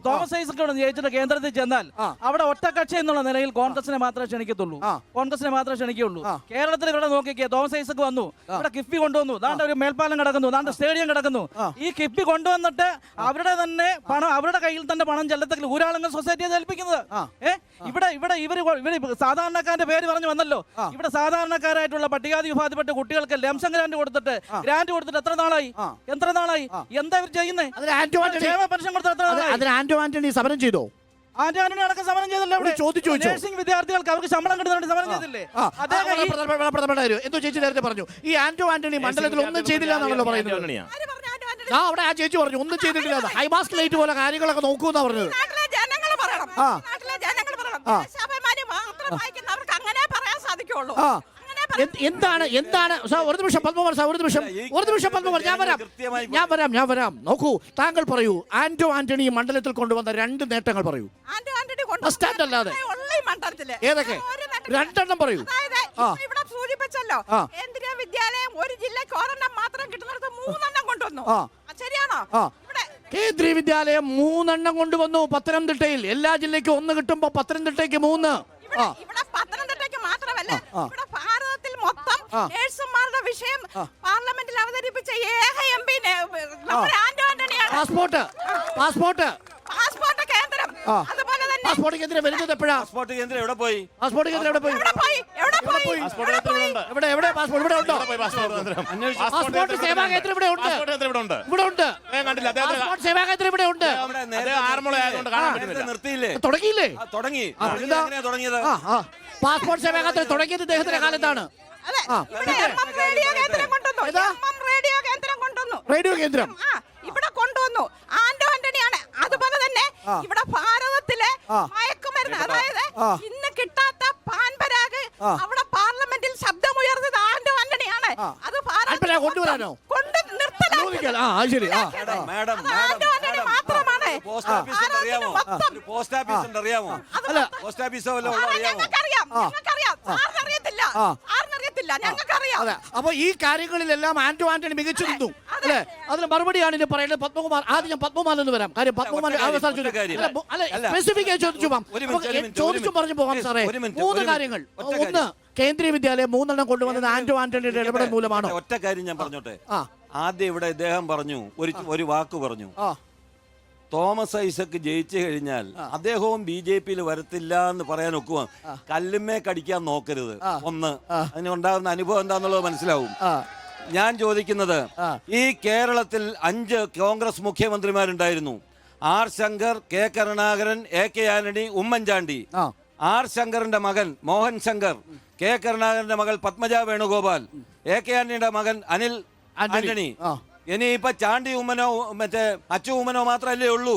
Thomas Isaac ജയിച്ചിട്ട് കേന്ദ്രത്തിൽ ചെന്നാൽ അവിടെ ഒറ്റക്കക്ഷി എന്നുള്ള നിലയിൽ കോൺഗ്രസിനെ മാത്രമേ ക്ഷണിക്കത്തുള്ളൂ, കോൺഗ്രസിനെ മാത്രമേ ക്ഷണിക്കുള്ളൂ. കേരളത്തിൽ ഇവിടെ നോക്കിക്കേ, തോമസ് ഐസക് വന്നു, ഇവിടെ കിഫ്ബി കൊണ്ടുവന്നു, ദാണ്ട് ഒരു മേൽപ്പാലം കിടക്കുന്നു, ദാണ്ട് സ്റ്റേഡിയം കിടക്കുന്നു. ഈ കിഫ്ബി കൊണ്ടുവന്നിട്ട് അവരുടെ തന്നെ പണം, അവരുടെ കയ്യിൽ തന്നെ പണം ചെല്ലത്തിൽ ഊരാളുങ്ങൾ സൊസൈറ്റിയെ ഏൽപ്പിക്കുന്നത്. ഇവിടെ ഇവര് സാധാരണക്കാരന്റെ പേര് പറഞ്ഞു വന്നല്ലോ. ഇവിടെ സാധാരണക്കാരായിട്ടുള്ള പട്ടികാതി വിഭാഗത്തിൽപ്പെട്ട കുട്ടികൾക്ക് ലംസം ഗ്രാന്റ് കൊടുത്തിട്ട് എത്ര നാളായി എന്താ ഇവർ ചെയ്യുന്നത്? ആന്റണി സമരം ചെയ്തോ? ആന്റണി അടക്കം സമരം ചെയ്തല്ലോ. നഴ്സിംഗ് വിദ്യാർത്ഥികൾക്ക് അവർക്ക് ശമ്പളം കിട്ടുന്നുണ്ട്, സമരം ചെയ്തില്ലേ? എന്തോ ചേച്ചി നേരത്തെ പറഞ്ഞു ഈ ആന്റണി മണ്ഡലത്തിൽ ഒന്നും ചെയ്തില്ല എന്നാണല്ലോ പറയുന്നത്. അവിടെ ആ ചേച്ചി പറഞ്ഞു ഒന്നും ചെയ്തിട്ടില്ല, ഹൈമാസ്ക് ലൈറ്റ് പോലെ കാര്യങ്ങളൊക്കെ നോക്കൂന്നാ പറഞ്ഞത്. എന്താണ് ഒരു നിമിഷം പത്മകുമാർ, ഞാൻ വരാം. നോക്കൂ, താങ്കൾ പറയൂ, ആന്റണി മണ്ഡലത്തിൽ കൊണ്ടുവന്ന 2 നേട്ടങ്ങൾ പറയൂ. അല്ലാതെ ഏതൊക്കെ? 2 പറയൂ. ഇവിടെ സൂചിപ്പിച്ചല്ലോ, കേന്ദ്രീയ വിദ്യാലയം ഒരു ജില്ലയ്ക്ക് 1 മാത്രം കിട്ടുന്നിടത്ത് 3 കൊണ്ടുവന്നു. ശരിയാണോ? കേന്ദ്രീയ വിദ്യാലയം 3 കൊണ്ടുവന്നു പത്തനംതിട്ടയിൽ. എല്ലാ ജില്ലയ്ക്കും 1 കിട്ടുമ്പോ പത്തനംതിട്ടയ്ക്ക് 3. ഇവിടെ പത്തനംതിട്ടയ്ക്ക് മാത്രമല്ല, ഇവിടെ ഭാരതത്തിൽ മൊത്തം നേഴ്സുമാരുടെ വിഷയം പാർലമെന്റിൽ അവതരിപ്പിച്ച ഏക എംപി ആന്റണിയാണ്. പാസ്പോർട്ട് കേന്ദ്രം. അതുപോലെ തന്നെ പാസ്പോർട്ട് കേന്ദ്രം വരുന്നത് എപ്പോഴാ? പാസ്പോർട്ട് കേന്ദ്രം എവിടെ പോയി? പാസ്പോർട്ട് കേന്ദ്രം എവിടെ പോയി? എവിടെ പാസ്പോർട്ട് ഇവിടെ ഉണ്ടോ? പാസ്പോർട്ട് സേവാ കേന്ദ്രം ഇവിടെ ഉണ്ട്. പാസ്പോർട്ട് സേവാ കേന്ദ്രം ഇവിടെ ഉണ്ട്. നിർത്തിയില്ലേ? തുടങ്ങിയില്ലേ? തുടങ്ങി. പാസ്പോർട്ട് സേവാ കേന്ദ്രം തുടങ്ങിയത് ഇദ്ദേഹത്തിന്റെ കാലത്താണ്. റേഡിയോ കേന്ദ്രം ഇവിടെ കൊണ്ടുവന്നു ആന്റണിയാണ്. അതുപോലെ തന്നെ ഇവിടെ ഭാരതത്തിലെ മയക്കുമരുന്ന്, അതായത് ഇന്ന് കിട്ടാത്ത പാൻപരാഗ് അവിടെ പാർലമെന്റിൽ ശബ്ദമുയർന്നത് ആന്റണിയാണ്. അത് കൊണ്ടുവരാനോ? മാത്രമാണ്. പോസ്റ്റ് ഓഫീസ് അറിയാമോ? പോസ്റ്റ് ഓഫീസോ അപ്പൊ ഈ കാര്യങ്ങളിലെല്ലാം ആന്റണി മികച്ചു നിന്നു അല്ലെ? അതിന് മറുപടിയാണ് ഇനി പറയുന്നത് പത്മകുമാർ. ആദ്യം ഞാൻ പത്മകുമാർ എന്ന് വരാം. കാര്യം പത്മകുമാർ ചോദിച്ചു പറഞ്ഞു പോകാം സാറേ. 3 കാര്യങ്ങൾ. ഒന്ന്, കേന്ദ്രീയ വിദ്യാലയം 3 കൊണ്ടുവന്നത് ആന്റണിയുടെ ഇടപെടൽ മൂലമാണ്. ഒറ്റ കാര്യം ഞാൻ പറഞ്ഞോട്ടെ. ആദ്യം ഇവിടെ ഇദ്ദേഹം പറഞ്ഞു, ഒരു വാക്ക് പറഞ്ഞു, തോമസ് ഐസക് ജയിച്ചു കഴിഞ്ഞാൽ അദ്ദേഹവും BJP-യിൽ വരത്തില്ല എന്ന് പറയാൻ ഒക്കുവാ. കല്ലുമേ കടിക്കാൻ നോക്കരുത്. ഒന്ന്, അതിനുണ്ടാകുന്ന അനുഭവം എന്താന്നുള്ളത് മനസ്സിലാവും. ഞാൻ ചോദിക്കുന്നത്, ഈ കേരളത്തിൽ 5 കോൺഗ്രസ് മുഖ്യമന്ത്രിമാരുണ്ടായിരുന്നു. ആർ ശങ്കർ, കെ കരുണാകരൻ, AK ആന്റണി, ഉമ്മൻചാണ്ടി. ആർ ശങ്കറിന്റെ മകൻ മോഹൻ ശങ്കർ, കെ കരുണാകരന്റെ മകൾ പത്മജ വേണുഗോപാൽ, AK ആന്റണിയുടെ മകൻ അനിൽ ആന്റണി. ഇനിയിപ്പൊ ചാണ്ടി ഉമ്മനോ മറ്റേ അച്ചു ഉമ്മനോ മാത്രമല്ലേ ഉള്ളൂ.